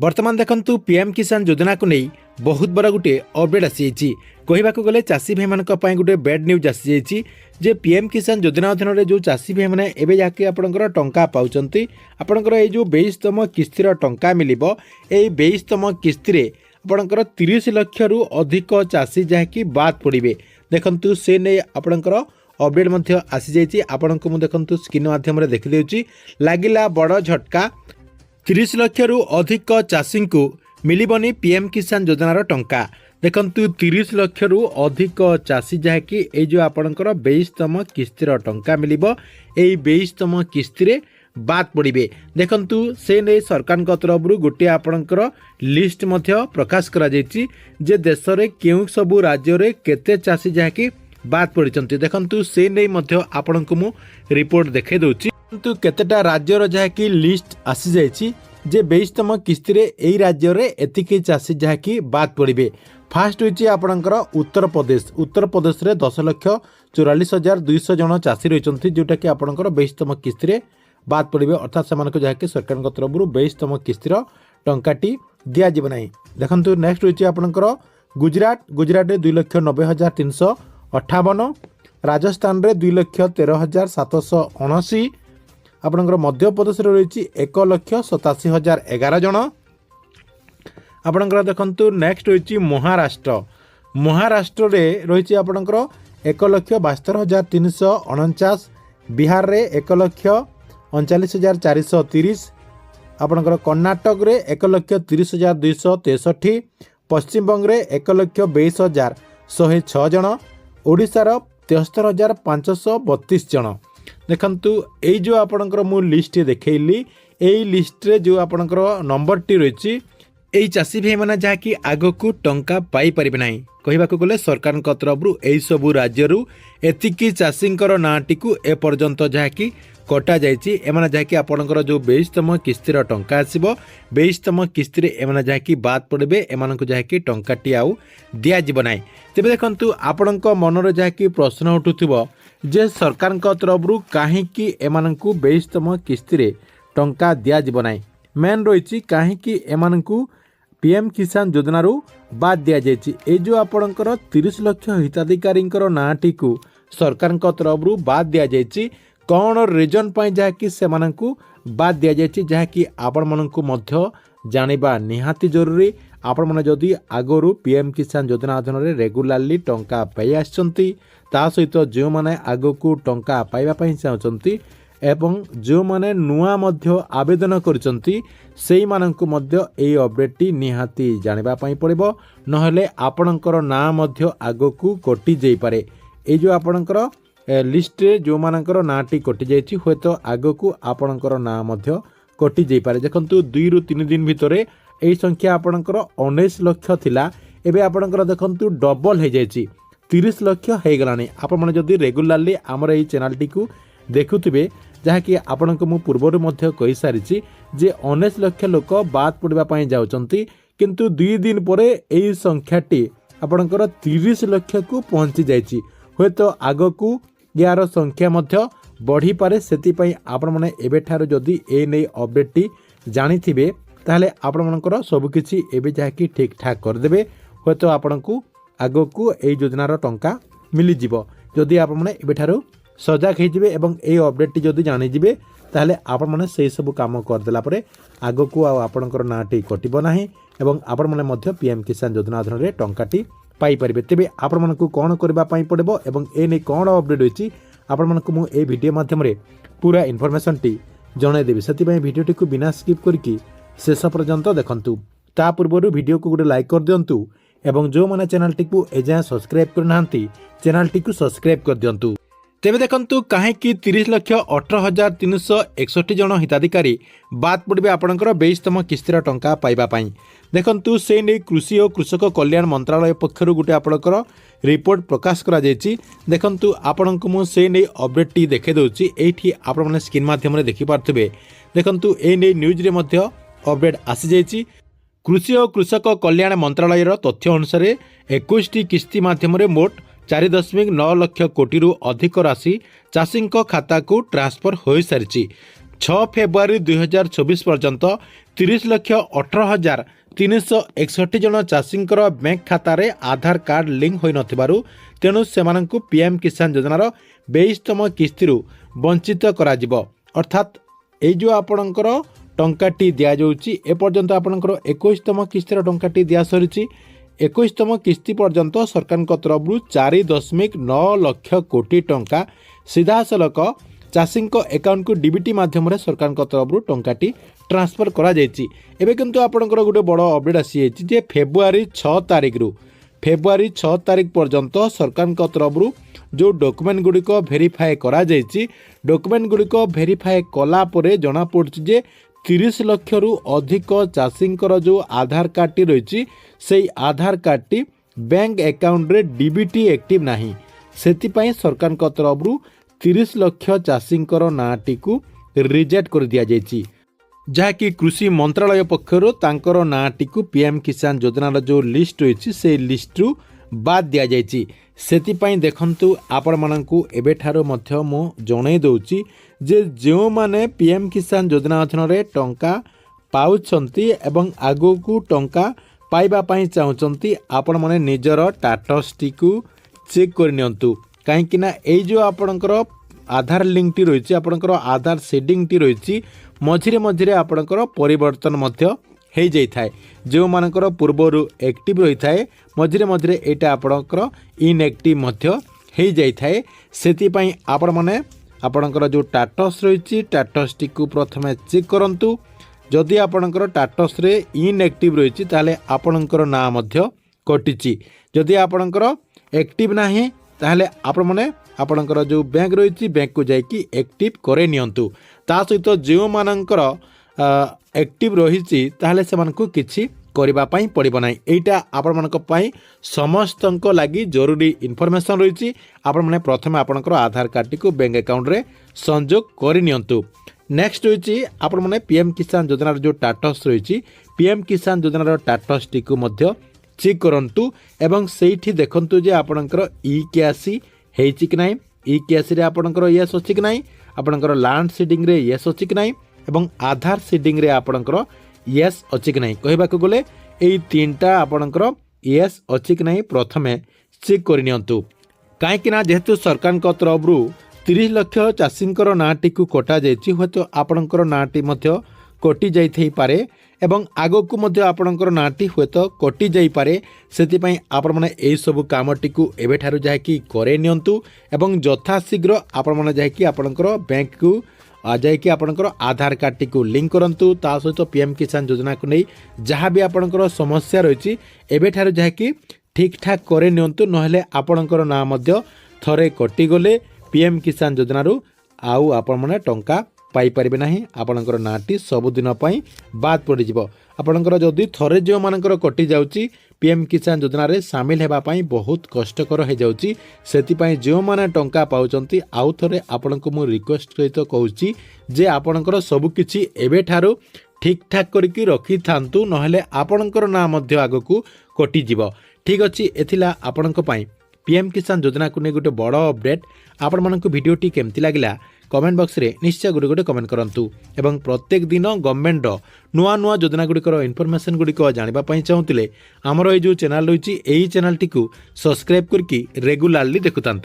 बर्तमान देखंतु पीएम किसान योजना को नहीं बहुत बड़ा गोटे अपडेट आसी कहवाक गले चाषी भाई मान गोटे बैड न्यूज आसी जे पीएम किसान योजना अधीन जो चाषी भाई मैंने एवं जहाँकि आपंकर टंका पाँच आपंकर ये जो 22तम किस्तिर टंका मिल 22तम किस्ती आपंकर 30 लाख रु अधिक चाषी जहाँकि बाद पड़े देखंतु से नहीं आपंकर अपडेट आसी आपण को देखंतु स्क्रीन माध्यम देखिदेउची लागिला बड़ झटका 30 लाख रु अधिक चाषी को मिलबनी पीएम किसान योजनार टंका देखंतु 30 लाख रु अधिक चाषी जहाँकि ये जो आपंकर 22तम किस्तिर टंका मिल 22तम किस्ती बाद पड़े देखंतु से नहीं सरकार तरफ गोटे आपणकर लिस्ट प्रकाश करा जायछि जे देश में केउ सबु राज्य रे केते चाषी जहाँकि बाद पड़ते देखंतु से नहीं आपण को मु रिपोर्ट देखे दूची किंतु केतेटा राज्यर जहाँकि लिस्ट आसी जायछि जे 22तम किस्ती रे एई राज्य रे एतिकी चाषी जहाँकि बाद पड़े फास्ट होइछि आपणकर उत्तर प्रदेश रे 10,44,200 जन चाषी रहिसंती जोटा कि आपणकर 22तम किस्ती रे बाद पड़े अर्थात से जहाँकि सरकार तरफ 22तम किस्तिर टंकाटी दिया जीव नहीं देखंतु नेक्स्ट होइछि आपणकर गुजरात रे 2,90,358 राजस्थान रे 2,13,779 आपणकर मध्य प्रदेश रे रही 1,87,011 जन आपणकर देखंतु नेक्स्ट होइछि महाराष्ट्र रे रही आपणकर 1,72,349 बिहार रे 1,39,430 आपणकर कर्णाटक रे 1,30,263 पश्चिम बंग रे 1,22,106 जन ओडिशार 73,532 जन देखंतु ये जो आपणकर मु लिस्ट देखैली एई लिस्ट रे जो आपणकर नंबर टी रही एई चाषी भाई माने जहाँकि आगो को टंका पाई परिबे नाही कहवाक गले सरकार तरफ एई सबु राज्यरू एतिकी चाषींकर नाटी को ए पर्यंत जहाँकि कटा जाइछि एमाने जहाँकि आपणकर जो 22तम किस्तिर टंका आसीबो 22तम किस्ती रे एमाने जहाँकि बाद पड़े एमानकु जहाँकि टंकाटी आउ दिया जीव नाही तेबे देखंतु आपणक मनरे जहाँकि प्रश्न उठुथिबो जे सरकार तरफ काहेकि एमानकु 22तम किस्ती रे टंका दिया जीव नाही मेन रही काहेकि एमानकु पीएम किसान योजना रू बाद दिया जायछि ए जो आपणकर 30 लाख हिताधिकारी नाटी को सरकार तरफ बाद दिया जायछि कौन रिजन पाई जहाँकि से बाद दि जाए जहाँकि आपण मानकु मध्य जानिबा निहाती जरूरी आपण माने जदि आगरू पीएम किसान योजना अधीन रेगुलारली टंका पाई आछंती ता सहित जो माने आगकू टंका पाइबा पई चाहछंती एवं जो माने नुआ मध्य आवेदन करछंती सेई मानकु मध्य एई अपडेटटी निहाती जानिबा पई पड़िबो नहले आपणकर ना मध्य आगकू कटि जाई पारे ए जो आपणकर लिस्ट जो मानकर नाटी कटि जाइछि होय तो आगो को आपणकर ना मध्य कटि जाई पारे देखंतु 2 रु 3 दिन भितरे एई संख्या आपणकर 19 लाख थिला एबे आपणकर देखंतु डबल हे जाइछि 30 लाख हे गलानी आपण माने जदी रेगुलारली हमर एई चैनल टी को देखुथिबे जहाँकि आपणको मु पूर्वरु मध्य कहि सारिछि जे 19 लाख लोक बाद पड़िबा पई जाउचंती किंतु 2 दिन परे एई संख्याटी आपणकर 30 लाख को पहुंची जाइछि होय तो आगो को यार संख्या मध्य बढ़ी पारे सेति पई आपण माने एबे ठारो जदी ए नै अपडेट टी जानि थिबे ताले आपण मानकर सब किछि एबे जाकी ठीक ठाक कर देबे होय तो आपनकु आगो को ए योजनार टंका मिली जिवो जदी आपण माने एबे ठारो सजाग हे जिवे एवं ए अपडेट टी जदी जानि जिवे ताले आपण माने सेही सब काम कर देला परे आगो को आपनकर नाटी कटिबो नाही एवं आपण माने मध्य पीएम किसान योजना अधीन रे टंकाटी पाई परिबे तेबे आपण मानकु कोन करबा पई पड़बो एवं ए नै कोन अपडेट होइछि आपण मानकु मु ए वीडियो माध्यम रे पूरा इन्फॉर्मेशन टी जणाई देबी सेति पई वीडियो टी को बिना स्किप करके शेष पर्यंत देखंतु ता पूर्वरु वीडियो को गुडे लाइक कर दियंतु एवं जो माने चैनल टी को एजा सब्सक्राइब करनांती चैनल टी को सब्सक्राइब कर दियंतु तेबे देखंतु काहेकि 30,18,361 जन हिताधिकारी बाद पड़े आपणकर 22तम किस्तिर टंका पाइबा पाई देखंतु से नै कृषि और कृषक कल्याण मंत्रालय पक्षर गोटे आपणकर रिपोर्ट प्रकाश करा जायछि देखंतु आपणको मु से नै अपडेट टी देखे दउछि एठी आपण माने स्क्रीन माध्यम रे देखि पारथबे देखंतु ए नै न्यूज रे मध्य अपडेट आसी जायछि कृषि और कृषक कल्याण मंत्रालय तथ्य अनुसार 21 टी किस्ती माध्यम रे मोट 4.9 लाख कोटी रु अधिक राशि चाषी खाता को ट्रांसफर हो सारी 6 ଫେବୃଆରୀ 2024 पर्यंत 30,18,361 जन चाषींकर बैंक खातार आधार कार्ड लिंक होई नथिबारु तेणु सेमानंकु पीएम किसान योजनार 22तम किस्ती वंचित कराजिबो। अर्थात ए जो आपणकर टंकाटी दिया जाउची ए पर्यंत आपणकर 21तम किस्तीर टंकाटी दिया सरिची। 21तम किस्ती पर्यंत सरकार तरफ 4.9 लाख कोटी टंका सीधासलख चाषी अकाउंट को डीबीटी माध्यम सरकार तरफ टंकाटी ट्रांसफर करा जायछि। एबे किंतु आपणकर गोटे बड़ अपडेट आसी जे फेब्रुआरी 6 तारिख पर्यंत सरकार तरफ जो डॉक्यूमेंट गुड़िक वेरीफाए करा जायछि। डॉक्यूमेंट गुड़िक वेरीफाए कला परे जना पड़छि जे 30 लाख रु अधिक चाषींकर जो आधार कार्डटी रही से आधार कार्डटी बैंक अकाउंट रे डीबीटी एक्टिव नाही। सेतिपई सरकार तरफ 30 लाख चाषींकर नाटी को रिजेक्ट कर दिया जायछि, जहाँकि कृषि मंत्रालय पक्षर तांकर नाटी को पीएम किसान योजनार जो लिस्ट रही से लिस्ट रु बाद दिया जायछि। सेतिपई देखंतु आपण माननकु एबेठारो मध्य मो जणै दउछि जे जो माने पीएम किसान योजना अधीन रे टंका पाउछंती एवं आगो को टंका पाइबा पई चाहुचंती आपण माने निजर स्टेटस टिकु चेक कर नियंतु। काहेकि ना ए जो आपणकर आधार लिंक टी रही आपणकर आधार सेडिंग टी रही मझिरे मझिरे आपणकर परिवर्तन मध्य हो जाए। जो मानकर पूर्वर एक्टिव रही थाए मझिरे मझिरे एटा आपणकर इनएक्टिव मध्य हो जाए। सेतिपई आपण माने आपणकर जो स्टेटस रही स्टेटस टी प्रथमे चेक करंतु। जदि आपणकर स्टेटस रे इनएक्टिव रही ताले आपणकर ना मध्य कटिची। जदि आपणकर एक्टिव नाही ताहले आपण माने आपणकर जो बैंक रही बैंक को जाइकी एक्टिव करे नियंतु। ता सहित जो मानकर एक्टिव रही ताहले से मानकु किछि करिबा पई पड़िबो नाही। एटा आपण मानक पई समस्तंक लागि जरूरी इनफॉरमेशन रही। आपण माने प्रथमे आपणकर आधार कार्ड को बैंक अकाउंट रे संयोग करि नियंतु। नेक्स्ट रही आपण माने पीएम किसान योजनार जो स्टेटस रही पीएम किसान योजनार स्टेटस टी को मध्य चेक करंतु एवं सेठी देखंतु जे आपणकर ई केसी हेछि कि नाही। ई केसी रे आपणकर यस अछि कि नाही, आपणकर लैंड सीडिंग रे यस अछि कि नाही एवं आधार सीडिंग रे आपणकर यस अछि कि नाही। कहबाक गले एई तीनटा आपणकर यस अछि कि नाही प्रथमे चेक कर नियंतु। काहेकि ना जेहेतु सरकार तरफ 30 लाख चाषींकर नाटी को कटा जायछि होतो आपणकर नाटी मध्य कटि जाई पारे एवं आगो को मध्य आपणकर नाटी होतो कटि जाई पारे। सेतिपई आपण माने एई सब कामटी को एबेठारु जाकी करे नियंतु एवं यथाशीघ्र आपण माने जाकी आपणकर बैंक को जाइए आपणकर आधार कार्ड टी को लिंक करंतु। ता सहित पीएम किसान योजना को नहीं जहाँ भी आपणकर समस्या रही एबेठारु जाकी ठीक ठाक करे नियंतु। नहेले आपणकर ना मध्य थरे कटि गले पीएम किसान योजना रु आउ आपण माने टंका पाई परिबे नाही। आपणकर नाटी सबुदिन पई बाद पड़ी जिवो। आपणकर जदि थरे जो मानकर कटि जाउची पीएम किसान योजना रे शामिल हेबा पई बहुत कष्टकर हो जाउची। सेतिपई जो माने टंका पाउचंती आउ थरे आपणको मु रिक्वेस्ट सहित कहूची जे आपणकर सब किछि एबे ठारो ठीक ठाक करके रखी थांतु नहेले आपणकर ना मध्य आगकू कटि जिवो। ठीक अछि एथिला आपणको पई पीएम किसान योजना को ने गोटे बड़ अपडेट। आपण मानक वीडियोटी केमती लागिला कमेंट बॉक्स रे निश्चय गोटे कमेंट करंतु एवं प्रत्येक दिन गवर्नमेंट नुआ नुआ योजना गुड़िकर इनफॉरमेशन गुड़िक जानिबा पई चाहुतिले हमर ए जो चैनल रही एही चैनल टी को सब्सक्राइब करके रेगुलारली देखुतांतु।